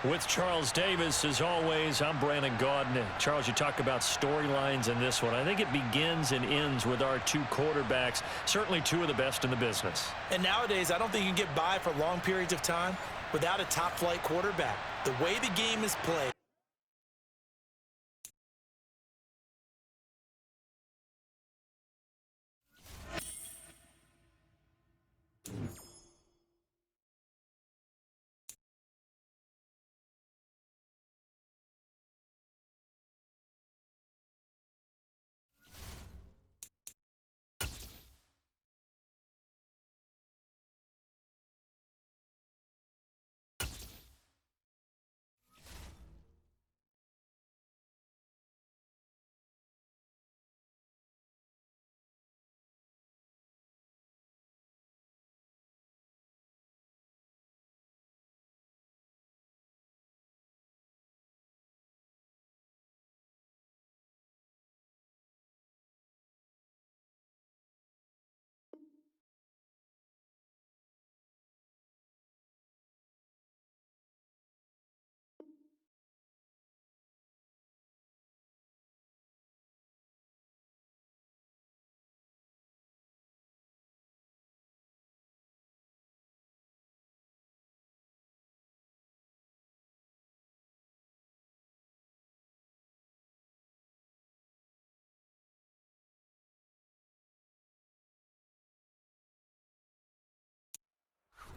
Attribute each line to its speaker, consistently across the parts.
Speaker 1: With Charles Davis, as always, I'm Brandon Gaudin. Charles, you talk about storylines in this one. I think it begins and ends with our two quarterbacks, certainly two of the best in the business.
Speaker 2: And nowadays, I don't think you can get by for long periods of time without a top-flight quarterback. The way the game is played.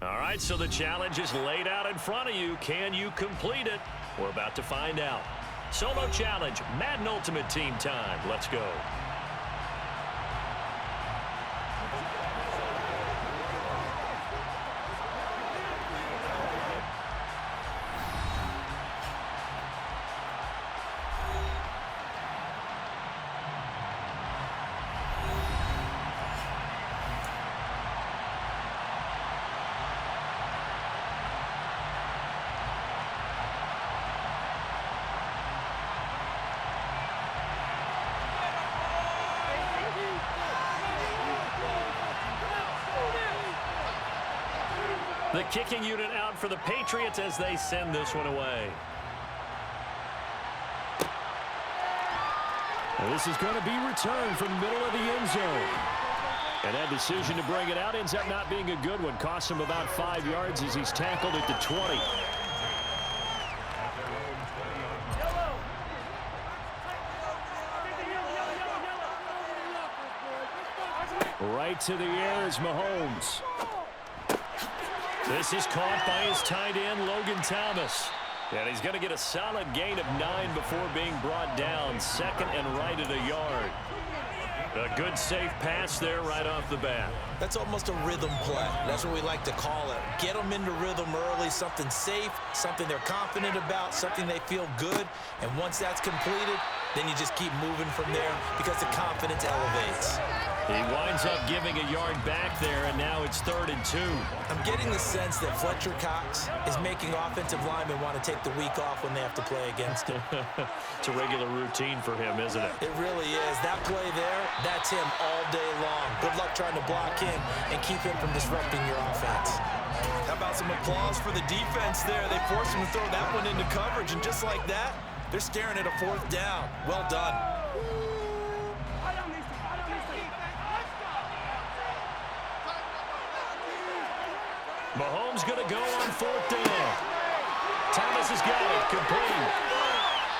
Speaker 1: All right, so the challenge is laid out in front of you. Can you complete it? We're about to find out. Solo challenge, Madden Ultimate Team time. Let's go. The kicking unit out for the Patriots as they send this one away. And this is going to be returned from the middle of the end zone. And that decision to bring it out ends up not being a good one. Costs him about 5 yards as he's tackled at the 20. Right to the air is Mahomes. This is caught by his tight end, Logan Thomas. And he's going to get a solid gain of 9 before being brought down. Second and right at a yard. A good safe pass there right off the bat.
Speaker 2: That's almost a rhythm play. That's what we like to call it. Get them into rhythm early, something safe, something they're confident about, something they feel good. And once that's completed, then you just keep moving from there because the confidence elevates.
Speaker 1: He winds up giving a yard back there, and now it's 3rd and 2.
Speaker 2: I'm getting the sense that Fletcher Cox is making offensive linemen want to take the week off when they have to play against him.
Speaker 1: It's a regular routine for him, isn't it?
Speaker 2: It really is. That play there, that's him all day long. Good luck trying to block him and keep him from disrupting your offense. How about some applause for the defense there? They forced him to throw that one into coverage, and just like that, they're staring at a 4th down. Well done.
Speaker 1: Mahomes going to go on 4th down. Thomas has got it, complete.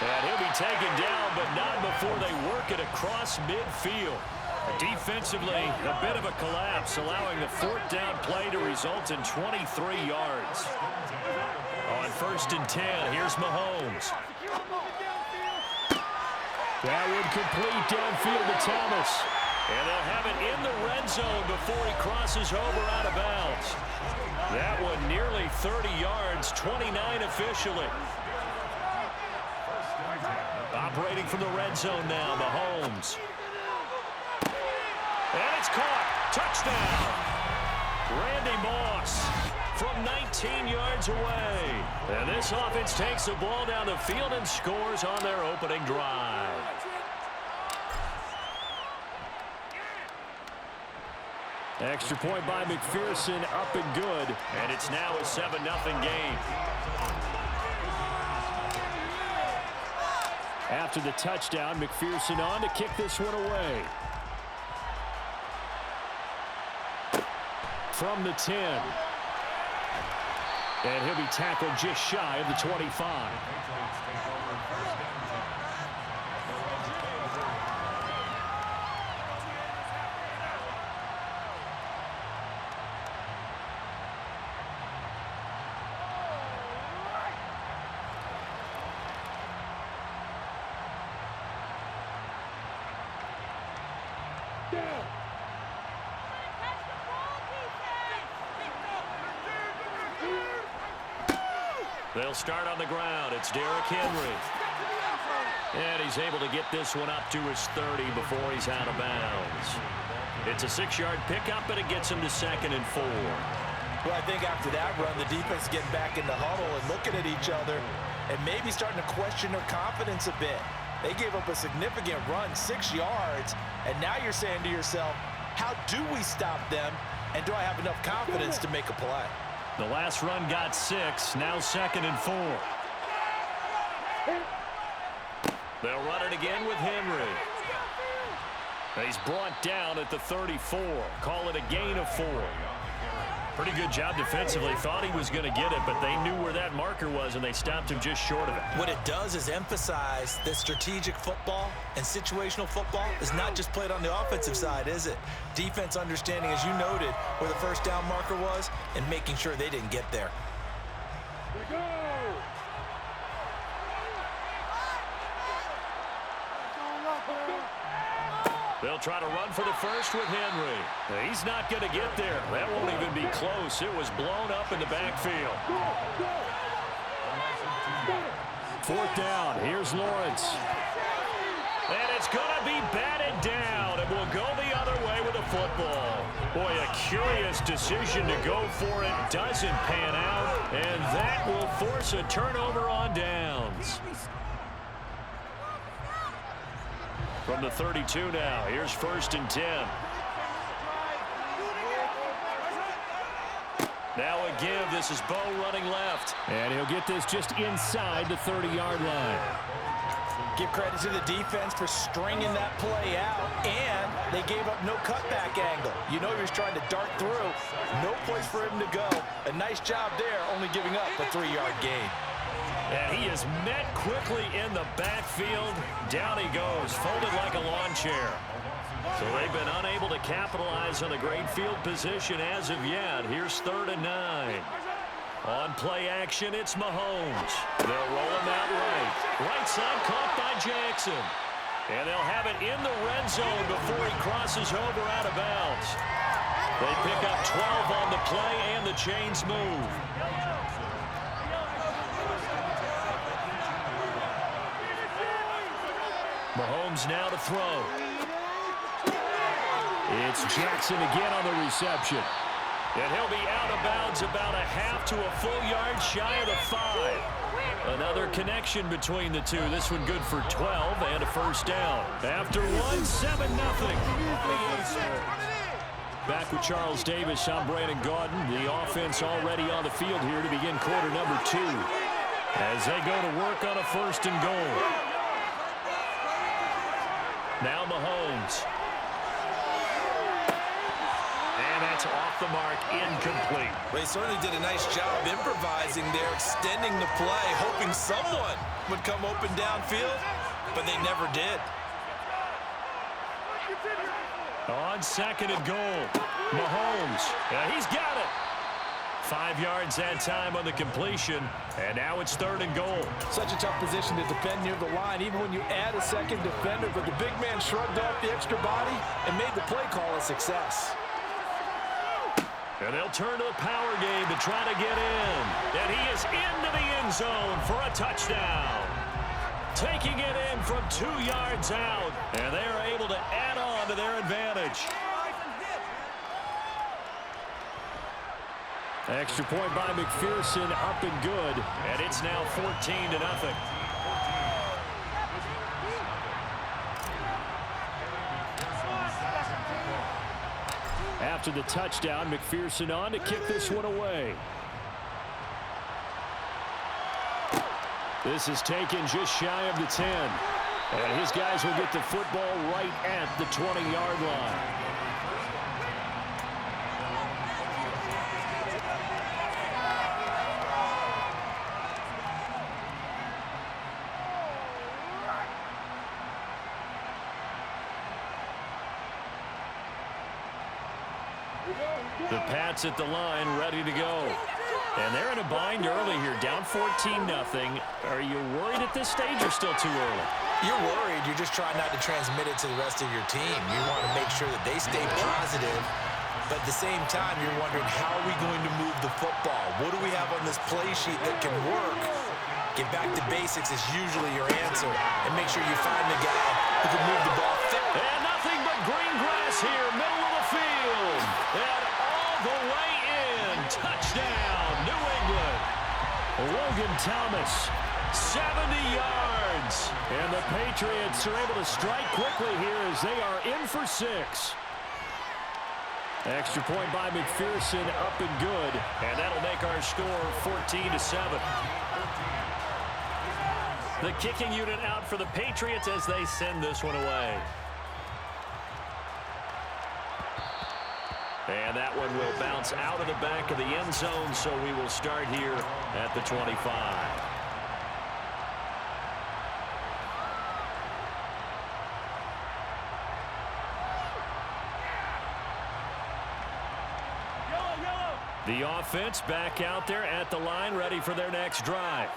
Speaker 1: And he'll be taken down, but not before they work it across midfield. Defensively, a bit of a collapse, allowing the 4th down play to result in 23 yards. On 1st and 10, here's Mahomes. That would complete downfield to Thomas. And they'll have it in the red zone before he crosses over out of bounds. That one nearly 30 yards, 29 officially. Operating from the red zone now, Mahomes. And it's caught. Touchdown. Randy Moss from 19 yards away. And this offense takes the ball down the field and scores on their opening drive. Extra point by McPherson, up and good. And it's now a 7-0 game. After the touchdown, McPherson on to kick this one away. From the 10. And he'll be tackled just shy of the 25. They'll start on the ground. It's Derrick Henry. And he's able to get this one up to his 30 before he's out of bounds. It's a 6-yard pickup, and it gets him to 2nd and 4.
Speaker 2: Well, I think after that run, the defense getting back in the huddle and looking at each other and maybe starting to question their confidence a bit. They gave up a significant run, 6 yards, and now you're saying to yourself, how do we stop them, and do I have enough confidence to make a play?
Speaker 1: The last run got 6, now 2nd and 4. They'll run it again with Henry. He's brought down at the 34. Call it a gain of 4. Pretty good job defensively. Thought he was going to get it, but they knew where that marker was, and they stopped him just short of it.
Speaker 2: What it does is emphasize that strategic football and situational football is not just played on the offensive side, is it? Defense understanding, as you noted, where the first down marker was and making sure they didn't get there.
Speaker 3: Here we go.
Speaker 1: They'll try to run for the first with Henry. He's not going to get there. That won't even be close. It was blown up in the backfield. 4th down. Here's Lawrence. And it's going to be batted down. It will go the other way with the football. Boy, a curious decision to go for it. Doesn't pan out. And that will force a turnover on downs. From the 32 now, here's 1st and 10. Now a give. This is Bo running left. And he'll get this just inside the 30-yard line.
Speaker 2: Give credit to the defense for stringing that play out, and they gave up no cutback angle. You know he was trying to dart through. No place for him to go. A nice job there, only giving up a 3-yard gain.
Speaker 1: And he is met quickly in the backfield. Down he goes, folded like a lawn chair. So they've been unable to capitalize on the great field position as of yet. Here's 3rd and 9. On play action, it's Mahomes. They'll roll him out right. Right side caught by Jackson. And they'll have it in the red zone before he crosses over out of bounds. They pick up 12 on the play, and the chains move. Mahomes now to throw. It's Jackson again on the reception. And he'll be out of bounds about a half to a full yard shy of the 5. Another connection between the two. This one good for 12 and a first down. After 1, 7-0. Back with Charles Davis, I'm Brandon Gaudin. The offense already on the field here to begin quarter number 2. As they go to work on a 1st and goal. Now Mahomes. And that's off the mark, incomplete.
Speaker 2: They certainly did a nice job improvising there, extending the play, hoping someone would come open downfield, but they never did.
Speaker 1: On 2nd and goal, Mahomes. Yeah, he's got it. 5 yards that time on the completion, and now it's 3rd and goal.
Speaker 2: Such a tough position to defend near the line, even when you add a second defender, but the big man shrugged off the extra body and made the play call a success.
Speaker 1: And they'll turn to the power game to try to get in. And he is into the end zone for a touchdown. Taking it in from 2 yards out, and they're able to add on to their advantage. Extra point by McPherson, up and good. And it's now 14-0. After the touchdown, McPherson on to kick this one away. This is taken just shy of the 10. And his guys will get the football right at the 20-yard line. The Pats at the line, ready to go. And they're in a bind early here, down 14-0. Are you worried at this stage or still too early?
Speaker 2: You're worried. You're just trying not to transmit it to the rest of your team. You want to make sure that they stay positive. But at the same time, you're wondering, how are we going to move the football? What do we have on this play sheet that can work? Get back to basics is usually your answer. And make sure you find the guy who can move the ball.
Speaker 1: And nothing but green grass here, middle of the field. And all the way in. Touchdown, New England. Logan Thomas, 70 yards. And the Patriots are able to strike quickly here as they are in for 6. Extra point by McPherson, up and good. And that'll make our score 14-7. The kicking unit out for the Patriots as they send this one away. And that one will bounce out of the back of the end zone, so we will start here at the 25. The offense back out there at the line, ready for their next drive.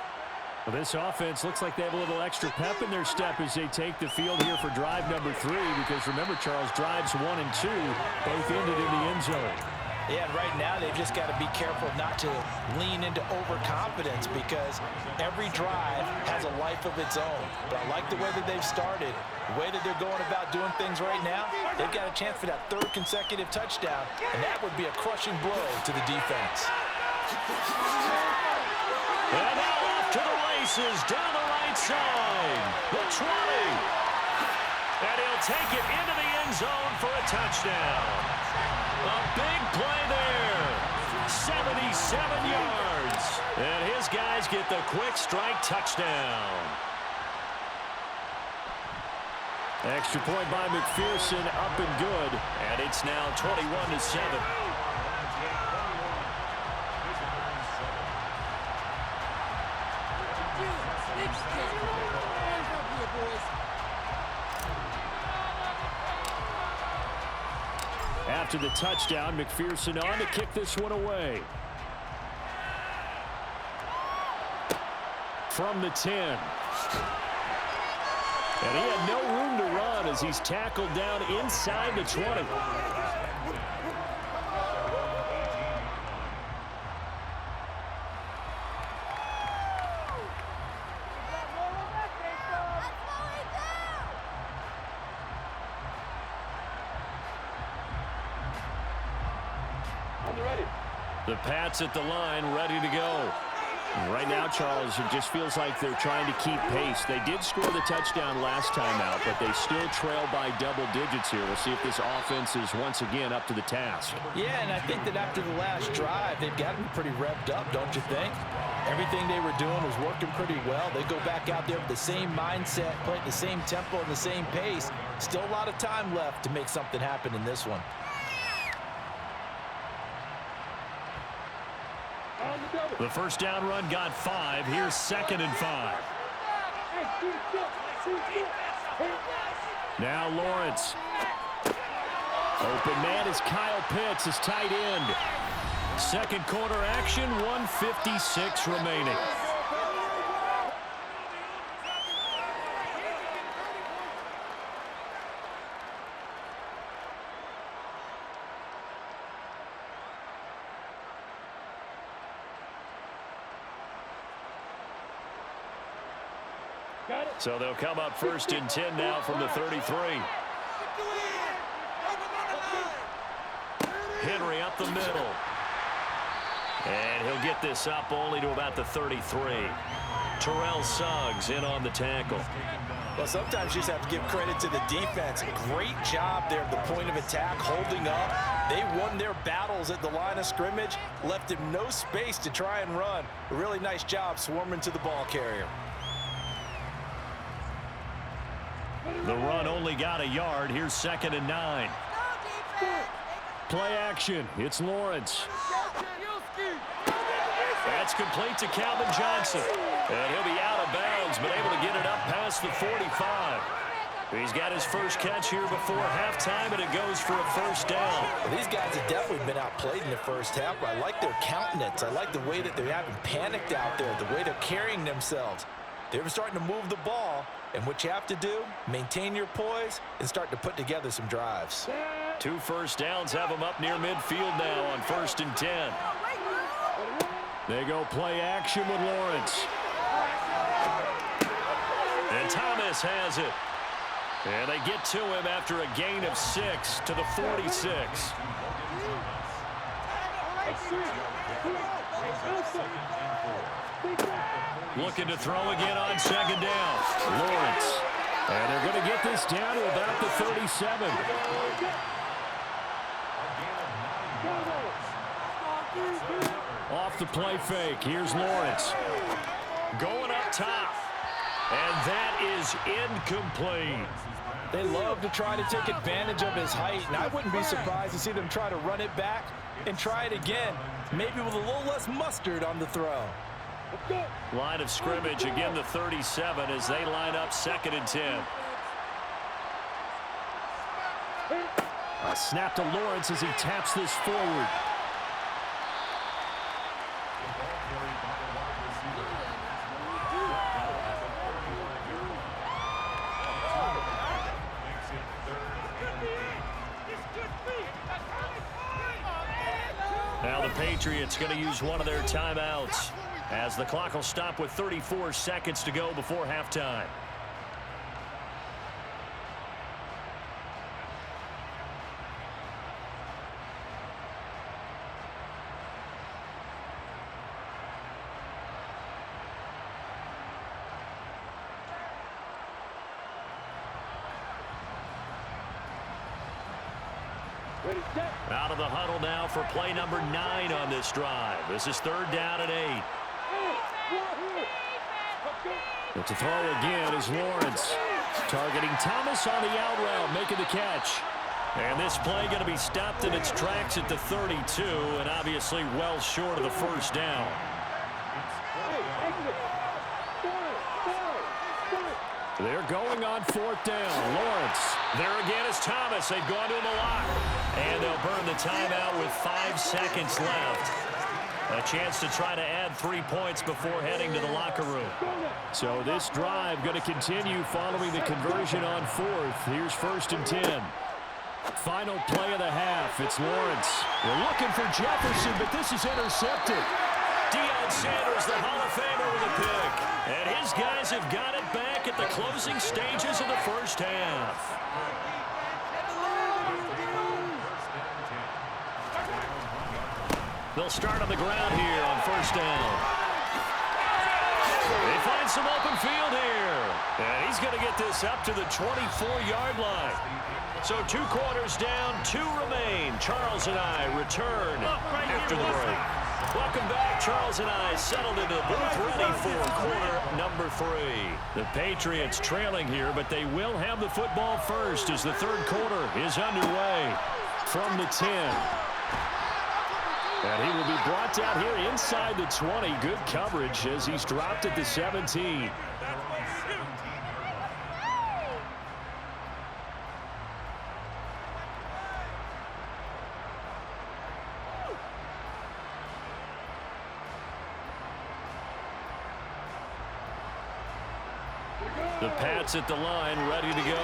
Speaker 1: Well, this offense looks like they have a little extra pep in their step as they take the field here for drive number 3, because remember, Charles, drives 1 and 2 both ended in the end zone.
Speaker 2: Yeah, and right now they've just got to be careful not to lean into overconfidence, because every drive has a life of its own. But I like the way that they've started, the way that they're going about doing things right now. They've got a chance for that 3rd consecutive touchdown, and that would be a crushing blow to the defense.
Speaker 1: And now off to the races down the right side. The 20. And he'll take it into the end zone for a touchdown. A big play there. 77 yards. And his guys get the quick strike touchdown. Extra point by McPherson, up and good. And it's now 21-7. After the touchdown, McPherson on to kick this one away. From the 10. And he had no room to run as he's tackled down inside the 20. The Pats at the line, ready to go. Right now, Charles, it just feels like they're trying to keep pace. They did score the touchdown last time out, but they still trail by double digits here. We'll see if this offense is once again up to the task.
Speaker 2: Yeah, and I think that after the last drive, they've gotten pretty revved up, don't you think? Everything they were doing was working pretty well. They go back out there with the same mindset, playing the same tempo and the same pace. Still a lot of time left to make something happen in this one.
Speaker 1: The first down run got 5. Here's 2nd and 5. Now Lawrence. Open man is Kyle Pitts, his tight end. Second quarter action, 1:56 remaining. So they'll come up 1st and 10 now from the 33. Henry up the middle. And he'll get this up only to about the 33. Terrell Suggs in on the tackle.
Speaker 2: Well, sometimes you just have to give credit to the defense. Great job there at the point of attack, holding up. They won their battles at the line of scrimmage, left him no space to try and run. A really nice job swarming to the ball carrier.
Speaker 1: The run only got a yard. Here's 2nd and 9. Play action. It's Lawrence. That's complete to Calvin Johnson. And he'll be out of bounds, but able to get it up past the 45. He's got his first catch here before halftime, and it goes for a first down.
Speaker 2: Well, these guys have definitely been outplayed in the first half, but I like their countenance. I like the way that they haven't panicked out there, the way they're carrying themselves. They're starting to move the ball, and what you have to do, maintain your poise and start to put together some drives.
Speaker 1: 2 first downs have them up near midfield now on 1st and 10. They go play action with Lawrence. And Thomas has it. And they get to him after a gain of 6 to the 46. Looking to throw again on 2nd down. Lawrence. And they're going to get this down to about the 37. Off the play fake. Here's Lawrence. Going up top. And that is incomplete.
Speaker 2: They love to try to take advantage of his height, and I wouldn't be surprised to see them try to run it back and try it again, maybe with a little less mustard on the throw.
Speaker 1: Line of scrimmage, again the 37 as they line up 2nd and 10. A snap to Lawrence as he taps this forward. Now the Patriots going to use one of their timeouts as the clock will stop with 34 seconds to go before halftime. Out of the huddle now for play number 9 on this drive. This is 3rd down and 8. But to throw again is Lawrence. Targeting Thomas on the out route, making the catch. And this play going to be stopped in its tracks at the 32, and obviously well short of the first down. They're going on 4th down. Lawrence. There again is Thomas. They've gone to him a lot. And they'll burn the timeout with 5 seconds left. A chance to try to add 3 points before heading to the locker room. So this drive going to continue following the conversion on 4th. Here's 1st and 10. Final play of the half. It's Lawrence. They're looking for Jefferson, but this is intercepted. Deion Sanders, the Hall of Famer, with a pick. And his guys have got it back at the closing stages of the first half. They'll start on the ground here on 1st down. They find some open field here. And he's going to get this up to the 24-yard line. So 2 quarters down, 2 remain. Charles and I return after the break. Welcome back. Charles and I settled into the booth ready for quarter number 3. The Patriots trailing here, but they will have the football first as the 3rd quarter is underway from the 10. And he will be brought down here inside the 20. Good coverage as he's dropped at the 17. The Pats at the line, ready to go.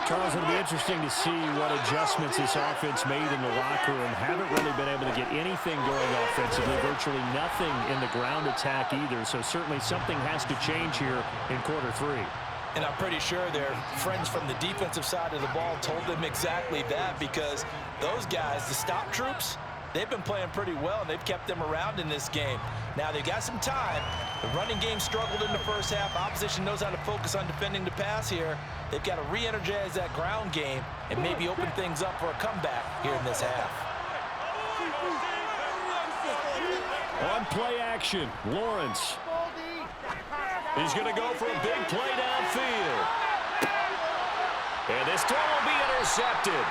Speaker 1: Charles, it'll be interesting to see what adjustments this offense made in the locker room. Haven't really been able to get anything going offensively, virtually nothing in the ground attack either. So certainly something has to change here in quarter 3.
Speaker 2: And I'm pretty sure their friends from the defensive side of the ball told them exactly that, because those guys, the stop troops, they've been playing pretty well, and they've kept them around in this game. Now, they've got some time. The running game struggled in the first half. Opposition knows how to focus on defending the pass here. They've got to re-energize that ground game and maybe open things up for a comeback here in this half.
Speaker 1: On play action, Lawrence. He's going to go for a big play downfield. And this throw will be intercepted.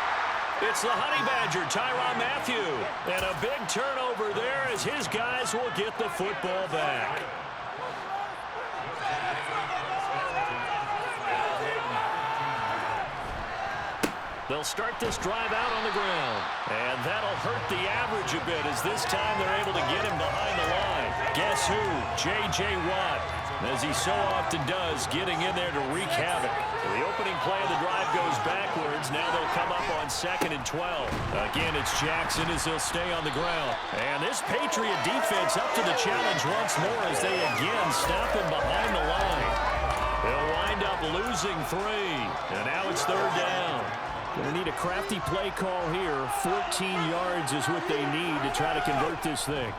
Speaker 1: It's the Honey Badger, Tyrann Mathieu. And a big turnover there as his guys will get the football back. They'll start this drive out on the ground. And that'll hurt the average a bit as this time they're able to get him behind the line. Guess who? J.J. Watt, as he so often does, getting in there to wreak havoc. The opening play of the drive goes backwards. Now they'll come up on 2nd and 12. Again, it's Jackson as he'll stay on the ground. And this Patriot defense up to the challenge once more as they again stop him behind the line. They'll wind up losing 3. And now it's 3rd down. Going to need a crafty play call here. 14 yards is what they need to try to convert this thing.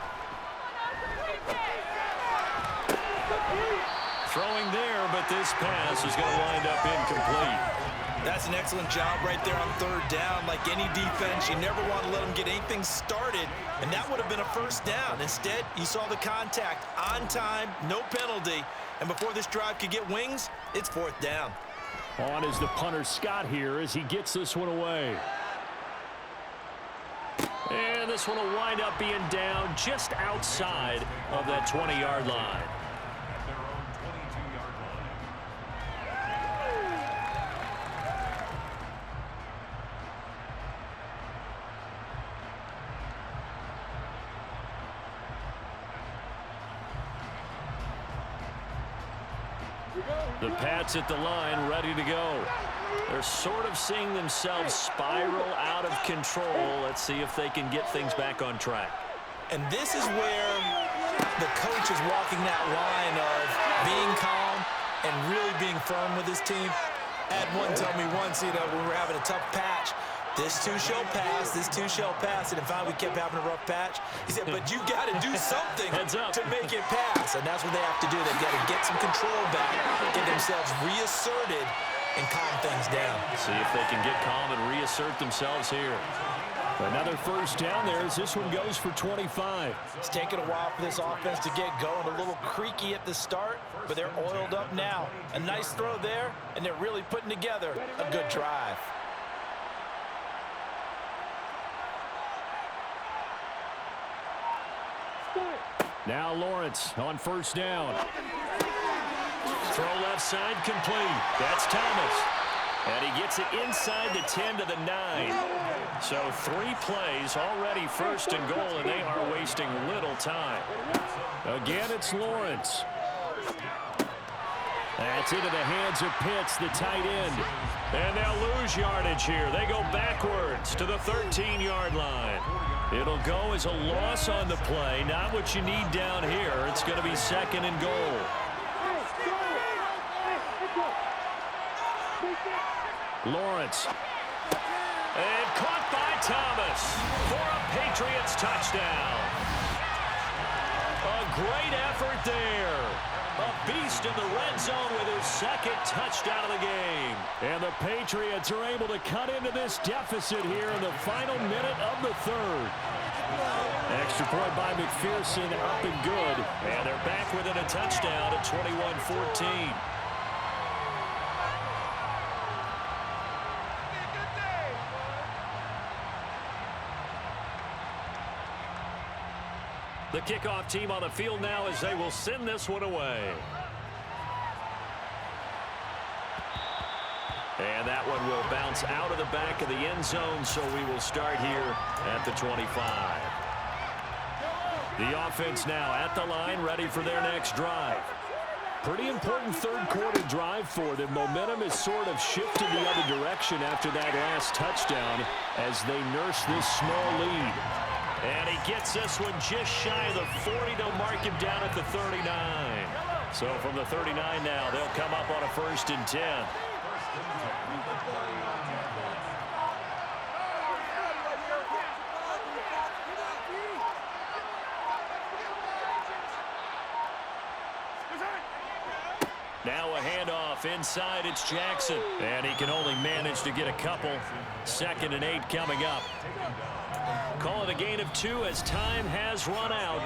Speaker 1: Throwing there, but this pass is going to wind up incomplete.
Speaker 2: That's an excellent job right there on 3rd down. Like any defense, you never want to let them get anything started, and that would have been a 1st down. Instead, you saw the contact on time, no penalty, and before this drive could get wings, it's 4th down.
Speaker 1: On is the punter Scott here as he gets this one away. And this one will wind up being down just outside of that 20-yard line. The Pats at the line, ready to go. They're sort of seeing themselves spiral out of control. Let's see if they can get things back on track.
Speaker 2: And this is where the coach is walking that line of being calm and really being firm with his team. I had one tell me once, when we were having a tough patch, this too shall pass, this too shall pass. And in fact, we kept having a rough patch. He said, but you got to do something to make it pass. And that's what they have to do. They've got to get some control back, get themselves reasserted, and calm things down.
Speaker 1: See if they can get calm and reassert themselves here. Another 1st down there as this one goes for 25.
Speaker 2: It's taken a while for this offense to get going. A little creaky at the start, but they're oiled up now. A nice throw there, and they're really putting together a good drive.
Speaker 1: Now Lawrence on 1st down. Throw left side complete. That's Thomas. And he gets it inside the 10 to the 9. So 3 plays already 1st and goal, and they are wasting little time. Again, it's Lawrence. That's into the hands of Pitts, the tight end. And they'll lose yardage here. They go backwards to the 13-yard line. It'll go as a loss on the play. Not what you need down here. It's going to be 2nd and goal. Lawrence. And caught by Thomas for a Patriots touchdown. A great effort there. A beast in the red zone with his 2nd touchdown of the game. And the Patriots are able to cut into this deficit here in the final minute of the 3rd. Extra point by McPherson, up and good. And they're back within a touchdown at 21-14. The kickoff team on the field now as they will send this one away. And that one will bounce out of the back of the end zone, so we will start here at the 25. The offense now at the line, ready for their next drive. Pretty important 3rd quarter drive for them. Momentum has sort of shifted the other direction after that last touchdown as they nurse this small lead. And he gets this one just shy of the 40. They'll mark him down at the 39. So from the 39 now, they'll come up on a 1st and 10. Now a handoff inside. It's Jackson. And he can only manage to get a couple. 2nd and 8 coming up. Call it a gain of 2 as time has run out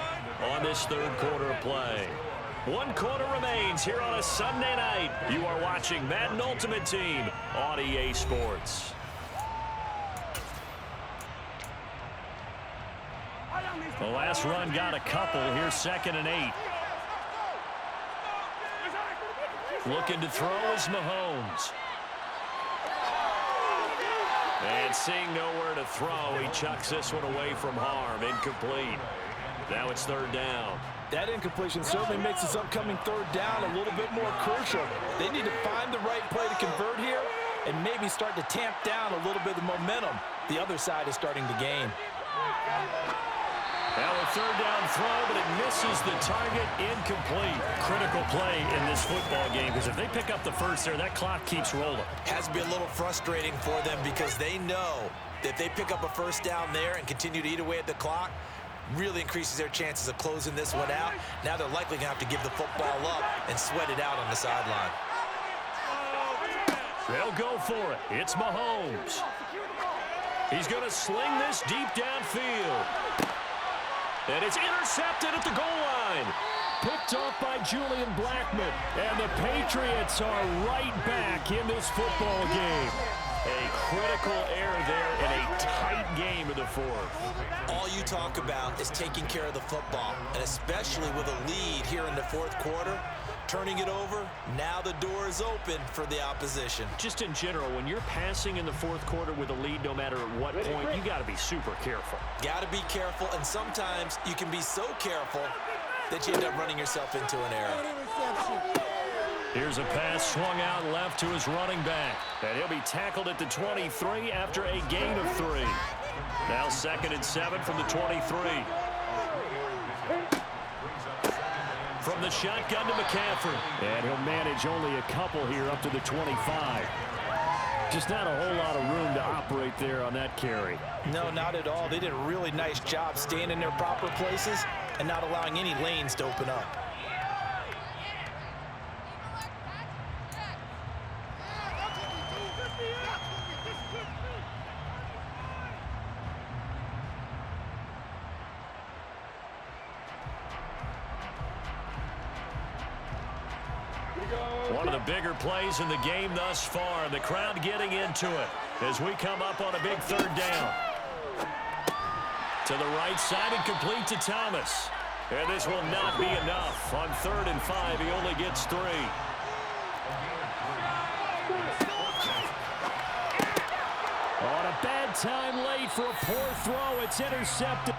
Speaker 1: on this 3rd quarter of play. 1 quarter remains here on a Sunday night. You are watching Madden Ultimate Team on EA Sports. The last run got a couple. Here's 2nd and 8. Looking to throw is Mahomes. And seeing nowhere to throw, he chucks this one away from harm. Incomplete. Now it's 3rd down.
Speaker 2: That incompletion certainly makes this upcoming 3rd down a little bit more crucial. They need to find the right play to convert here and maybe start to tamp down a little bit of momentum the other side is starting to gain.
Speaker 1: Now a 3rd down throw, but it misses the target. Incomplete. Critical play in this football game, because if they pick up the first there, that clock keeps rolling.
Speaker 2: Has to be a little frustrating for them because they know that if they pick up a 1st down there and continue to eat away at the clock, really increases their chances of closing this one out. Now they're likely going to have to give the football up and sweat it out on the sideline.
Speaker 1: They'll go for it. It's Mahomes. He's going to sling this deep downfield. And it's intercepted at the goal line. Picked off by Julian Blackmon. And the Patriots are right back in this football game. A critical error there in a tight game in the 4th.
Speaker 2: All you talk about is taking care of the football, and especially with a lead here in the 4th quarter, turning it over, now the door is open for the opposition.
Speaker 1: Just in general, when you're passing in the 4th quarter with a lead, no matter at what point, you got to be super careful.
Speaker 2: Got to be careful, and sometimes you can be so careful that you end up running yourself into an error.
Speaker 1: Here's a pass swung out left to his running back. And he'll be tackled at the 23 after a gain of 3. Now 2nd and 7 from the 23. From the shotgun to McCaffrey. And he'll manage only a couple here up to the 25. Just not a whole lot of room to operate there on that carry.
Speaker 2: No, not at all. They did a really nice job staying in their proper places and not allowing any lanes to open up.
Speaker 1: One of the bigger plays in the game thus far. The crowd getting into it as we come up on a big 3rd down. To the right side and complete to Thomas. And this will not be enough. On 3rd and 5, he only gets 3. On a bad time late for a poor throw. It's intercepted.